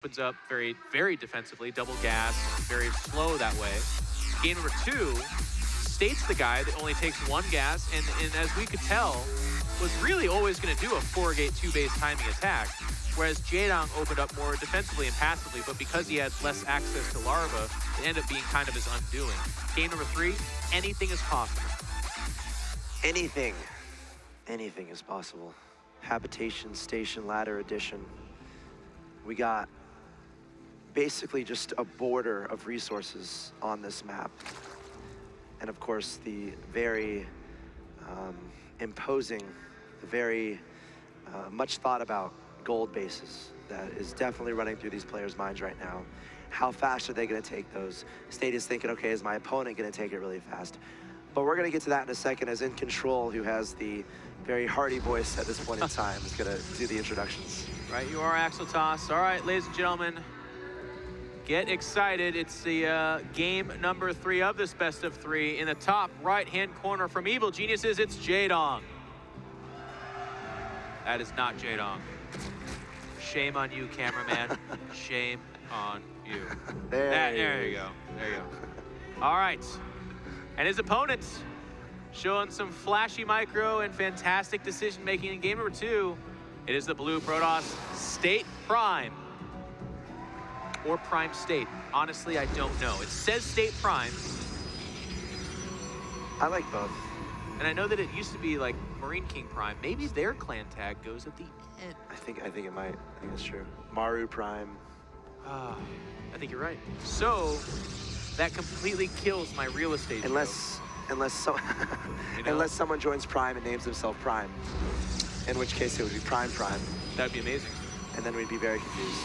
opens up very, very defensively, double gas, very slow that way. Game number 2, State's the guy that only takes 1 gas, and as we could tell, was really always going to do a 4-gate 2-base timing attack, whereas Jaedong opened up more defensively and passively, but because he had less access to Larva, it ended up being kind of his undoing. Game number 3, anything is possible. Anything is possible. Habitation, station, ladder addition. We got basically just a border of resources on this map. And of course, the very imposing, the very much thought about gold bases that is definitely running through these players' minds right now. How fast are they gonna take those? State is thinking, okay, is my opponent gonna take it really fast? But we're gonna get to that in a second, as In Control, who has the very hearty voice at this point in time, is gonna do the introductions. Right, you are Axel Toss. All right, ladies and gentlemen, get excited. It's the game number 3 of this best of 3. In the top right-hand corner from Evil Geniuses, it's Jaedong. That is not Jaedong. Shame on you, cameraman. Shame on you. There you go. There you go. All right. And his opponent, showing some flashy micro and fantastic decision-making in game number 2. It is the blue Protoss State Prime. Or Prime State. Honestly, I don't know. It says State Prime. I like both. And I know that it used to be like Marine King Prime. Maybe their clan tag goes at the end. I think it might. I think it's true. Maru Prime. I think you're right. So that completely kills my real estate. Unless someone joins Prime and names themselves Prime, in which case it would be Prime. That'd be amazing. And then we'd be very confused.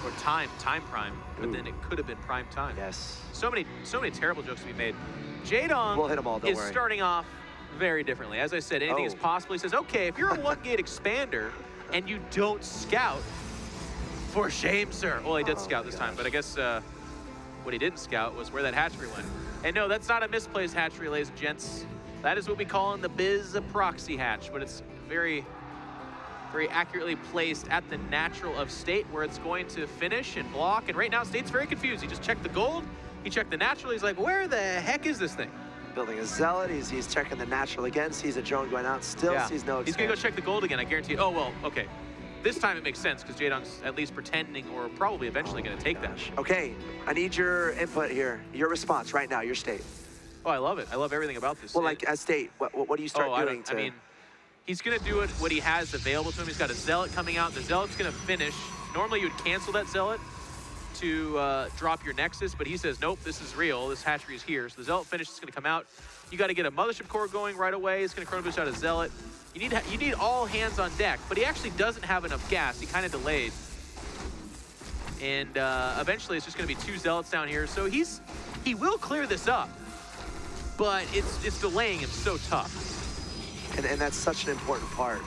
Or Time Prime, but then it could have been Prime Time. Yes. So many terrible jokes to be made. Jaedong we'll hit them all, don't is worry. Starting off very differently. As I said, anything is possible. He says, okay, if you're a 1-gate expander and you don't scout, for shame, sir. Well, he did scout this time, but I guess what he didn't scout was where that hatchery went. And no, that's not a misplaced hatchery, ladies and gents. That is what we call in the biz a proxy hatch, but it's very, very accurately placed at the natural of State, where it's going to finish and block. And right now, State's very confused. He just checked the gold, he checked the natural. He's like, where the heck is this thing? Building a Zealot, he's checking the natural again, sees a drone going out, still sees no expansion. He's gonna go check the gold again, I guarantee it. Oh, well, okay. This time it makes sense, because Jaedong's at least pretending, or probably eventually gonna take that. Okay, I need your input here. Your response right now, your State. Oh, I love it. I love everything about this. Well, like as State, what do you start doing to... I mean, he's gonna do what he has available to him. He's got a Zealot coming out. The Zealot's gonna finish. Normally you would cancel that Zealot to drop your Nexus, but he says, nope, this is real. This hatchery is here. So the Zealot finish is gonna come out. You gotta get a Mothership Core going right away. It's gonna Chrono Boost out a Zealot. You need all hands on deck, but he actually doesn't have enough gas. He kind of delayed. And eventually it's just gonna be 2 Zealots down here. So he will clear this up, but it's delaying him so tough. And that's such an important part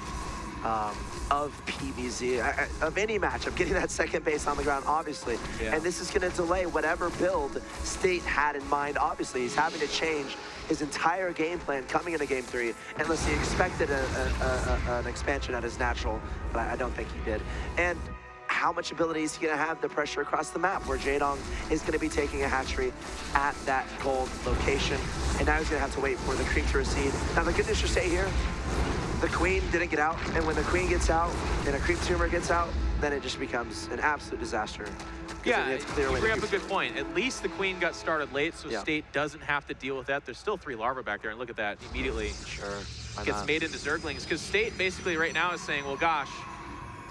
of PvZ, of any matchup, getting that second base on the ground, obviously. Yeah. And this is going to delay whatever build State had in mind. Obviously, he's having to change his entire game plan coming into game 3, unless he expected an expansion at his natural, but I don't think he did. And how much ability is he going to have the pressure across the map, where Jaedong is going to be taking a hatchery at that gold location. And now he's going to have to wait for the creep to recede. Now, the good news to say here, the queen didn't get out, and when the queen gets out and a creep tumor gets out, then it just becomes an absolute disaster. Yeah, you bring up a good point. At least the queen got started late, so State doesn't have to deal with that. There's still 3 larvae back there, and look at that immediately. Sure. Gets made into Zerglings, because State basically right now is saying, well, gosh,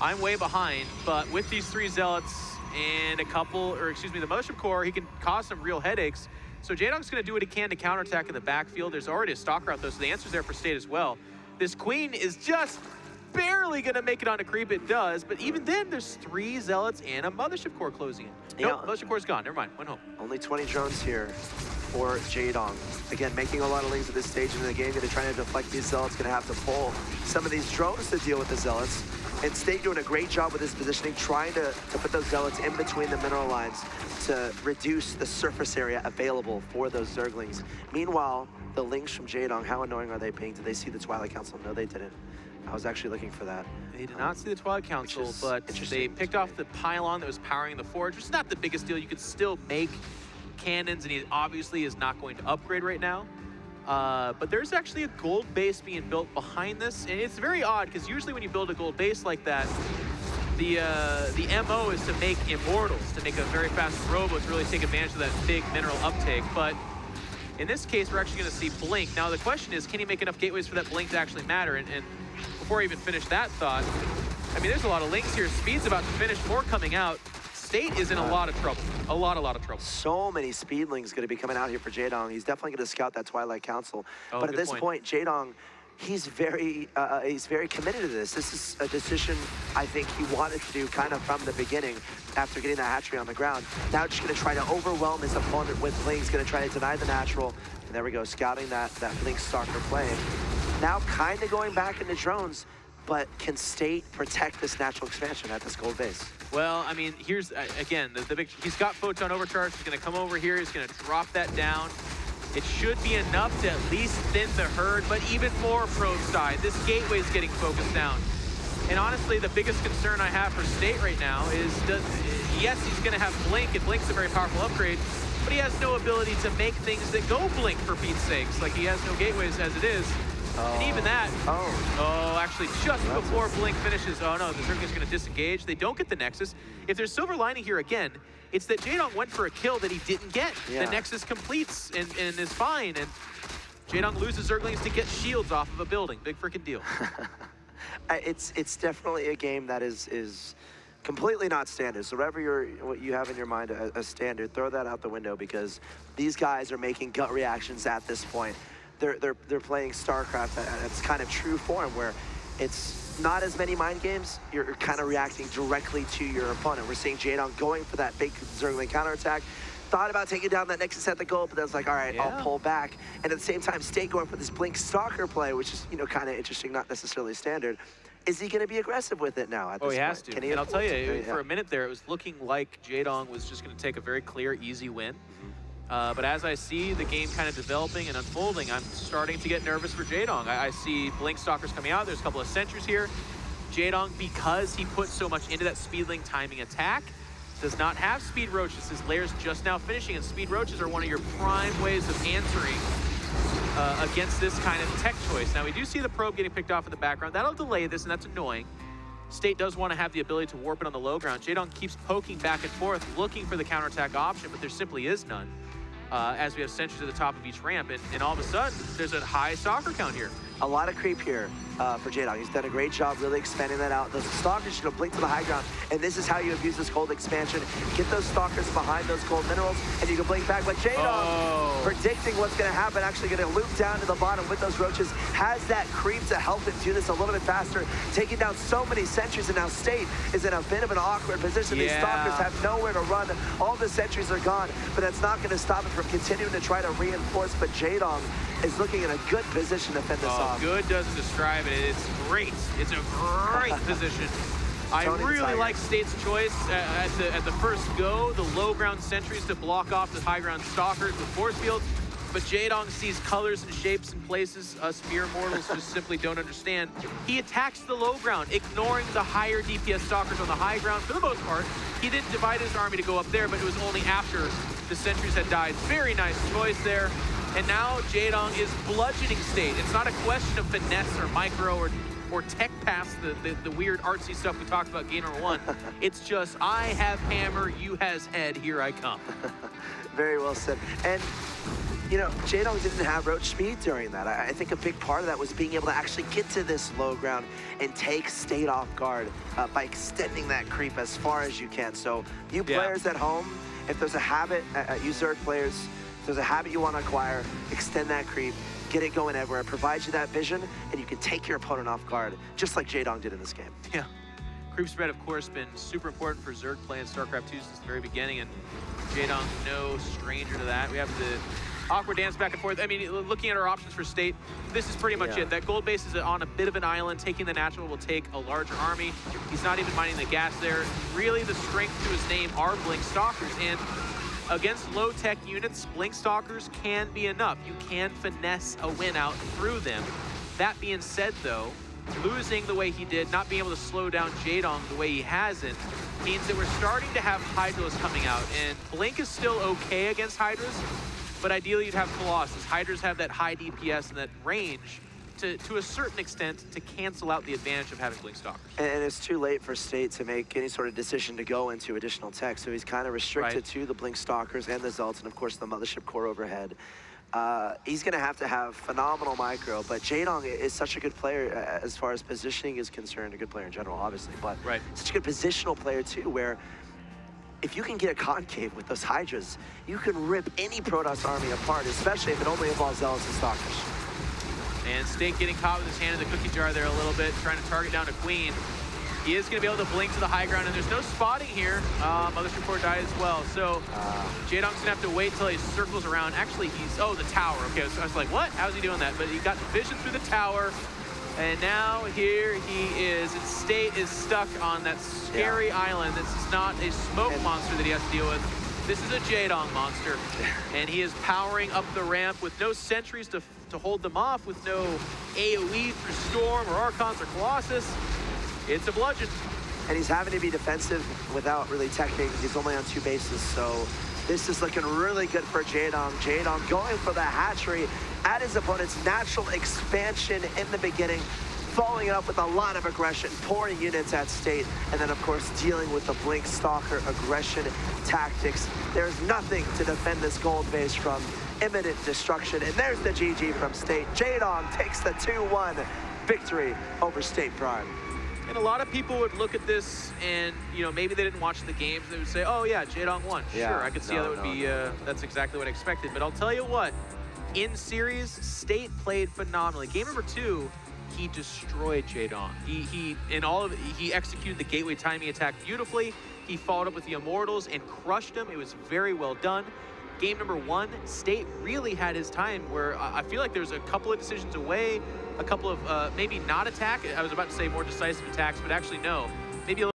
I'm way behind, but with these 3 Zealots and the Mothership Core, he can cause some real headaches. So Jaedong's going to do what he can to counterattack in the backfield. There's already a Stalker out, though, so the answer's there for State as well. This queen is just barely going to make it onto creep. It does, but even then, there's 3 Zealots and a Mothership Core closing in. Nope, Mothership Core's gone. Never mind, went home. Only 20 drones here for Jaedong. Again, making a lot of lanes at this stage in the game. They're trying to deflect these Zealots, going to have to pull some of these drones to deal with the Zealots. And State doing a great job with his positioning, trying to put those Zealots in between the mineral lines to reduce the surface area available for those Zerglings. Meanwhile, the links from Jaedong, how annoying are they being? Did they see the Twilight Council? No, they didn't. I was actually looking for that. They did not see the Twilight Council, but they picked off the pylon that was powering the forge, which is not the biggest deal. You could still make cannons, and he obviously is not going to upgrade right now. But there's actually a gold base being built behind this, and it's very odd because usually when you build a gold base like that, the MO is to make immortals, to make a very fast robo to really take advantage of that big mineral uptake. But in this case, we're actually going to see Blink. Now the question is, can he make enough gateways for that Blink to actually matter? And before I even finish that thought, I mean, there's a lot of links here. Speed's about to finish, more coming out. State is in a lot of trouble. A lot of trouble. So many speedlings going to be coming out here for Jaedong. He's definitely going to scout that Twilight Council. Oh, but at this point, Jaedong, he's very committed to this. This is a decision I think he wanted to do kind of from the beginning after getting that hatchery on the ground. Now just going to try to overwhelm his opponent with Blinks, going to try to deny the natural. And there we go, scouting that Blink Stalker play. Now kind of going back into drones, but can State protect this natural expansion at this gold base? Well, I mean, here's, again, the big, he's got Photon Overcharge. He's going to come over here. He's going to drop that down. It should be enough to at least thin the herd, but even more pro side. This gateway is getting focused down. And honestly, the biggest concern I have for State right now is, yes, he's going to have Blink, and Blink's a very powerful upgrade, but he has no ability to make things that go Blink, for Pete's sakes. Like, he has no gateways as it is. And even that, actually just before Blink finishes, oh no, the Zergling's going to disengage. They don't get the Nexus. If there's silver lining here again, it's that Jaedong went for a kill that he didn't get. Yeah. The Nexus completes and is fine, and Jaedong loses Zerglings to get shields off of a building. Big freaking deal. It's definitely a game that is completely not standard. So whatever what you have in your mind a standard, throw that out the window, because these guys are making gut reactions at this point. They're playing StarCraft at its kind of true form, where it's not as many mind games. You're kind of reacting directly to your opponent. We're seeing Jaedong going for that big Zergling counterattack. Thought about taking down that Nexus at the goal, but then it's like, all right, I'll pull back. And at the same time, State going for this Blink Stalker play, which is, kind of interesting, not necessarily standard. Is he going to be aggressive with it now at this point? He has to. And I'll tell you, for a minute there, it was looking like Jaedong was just going to take a very clear, easy win. But as I see the game kind of developing and unfolding, I'm starting to get nervous for Jaedong. I see Blink Stalkers coming out. There's a couple of sentries here. Jaedong, because he put so much into that Speedling timing attack, does not have Speed Roaches. His Lair's just now finishing, and Speed Roaches are one of your prime ways of answering against this kind of tech choice. Now, we do see the probe getting picked off in the background. That'll delay this, and that's annoying. State does want to have the ability to warp it on the low ground. Jaedong keeps poking back and forth, looking for the counterattack option, but there simply is none. As we have sentries at the top of each ramp, and all of a sudden, there's a high stalker count here. A lot of creep here for Jaedong. He's done a great job really expanding that out. Those stalkers should have blinked to the high ground, and this is how you abuse this gold expansion. Get those stalkers behind those gold minerals, and you can blink back. But Jaedong, predicting what's going to happen, actually going to loop down to the bottom with those roaches, has that creep to help him do this a little bit faster, taking down so many sentries, and now State is in a bit of an awkward position. These stalkers have nowhere to run. All the sentries are gone, but that's not going to stop him from continuing to try to reinforce. But Jaedong is looking in a good position to fend this off. Good doesn't describe it. It's great. It's a great position. I really like State's choice at the first go. The low ground sentries to block off the high ground stalkers with force fields. But Jaedong sees colors and shapes and places us mere mortals just simply don't understand. He attacks the low ground, ignoring the higher DPS stalkers on the high ground for the most part. He didn't divide his army to go up there, but it was only after the sentries had died. Very nice choice there. And now Jaedong is bludgeoning State. It's not a question of finesse or micro or tech pass, the weird artsy stuff we talked about game number one. It's just, I have hammer, you has head, here I come. Very well said. And Jaedong didn't have roach speed during that. I think a big part of that was being able to actually get to this low ground and take State off guard by extending that creep as far as you can. So you players at home, if there's a habit, you Zerg players, if there's a habit you want to acquire, extend that creep, get it going everywhere, provide you that vision, and you can take your opponent off guard, just like Jaedong did in this game. Yeah. Creep spread, of course, been super important for Zerg playing StarCraft 2 since the very beginning, and Jaedong no stranger to that. We have the awkward dance back and forth. I mean, looking at our options for State, this is pretty much it. That gold base is on a bit of an island. Taking the natural will take a larger army. He's not even mining the gas there. Really, the strength to his name are Blink Stalkers, and against low-tech units, Blink Stalkers can be enough. You can finesse a win out through them. That being said, though, losing the way he did, not being able to slow down Jaedong the way he hasn't, means that we're starting to have Hydras coming out. And Blink is still okay against Hydras, but ideally you'd have Colossus. Hydras have that high DPS and that range to a certain extent to cancel out the advantage of having Blink Stalkers. And it's too late for State to make any sort of decision to go into additional tech, so he's kind of restricted to the Blink Stalkers and the Zealots, and of course the Mothership core overhead. He's going to have phenomenal micro, but Jaedong is such a good player as far as positioning is concerned, a good player in general, obviously, but such a good positional player too, where if you can get a concave with those Hydras, you can rip any Protoss army apart, especially if it only involves Zealots and Stalkers. And State getting caught with his hand in the cookie jar there a little bit, trying to target down to Queen. He is going to be able to blink to the high ground, and there's no spotting here. Mothership core died as well, so Jaedong's going to have to wait till he circles around. Actually, he's, oh, the tower. Okay, so I was like, what? How's he doing that? But he got vision through the tower, and now here he is. And State is stuck on that scary island. This is not a smoke monster that he has to deal with. This is a Jaedong monster, and he is powering up the ramp with no sentries to hold them off, with no AoE through Storm or Archons or Colossus. It's a bludgeon. And he's having to be defensive without really teching. He's only on 2 bases, so this is looking really good for Jaedong. Jaedong going for the hatchery at his opponent's natural expansion in the beginning, following it up with a lot of aggression, pouring units at State, and then of course dealing with the Blink Stalker aggression tactics. There's nothing to defend this gold base from imminent destruction, and there's the GG from State. Jaedong takes the 2-1 victory over State Prime. And a lot of people would look at this and, you know, maybe they didn't watch the games. They would say, oh yeah, Jaedong won. Yeah, sure, I could see how that would be, that's exactly what I expected. But I'll tell you what, in series, State played phenomenally. Game number 2, he destroyed Jaedong. He executed the gateway timing attack beautifully. He followed up with the Immortals and crushed him. It was very well done. Game number 1, State really had his time where I feel like there's a couple of decisions away, a couple of maybe not attack. I was about to say more decisive attacks, but actually no. Maybe a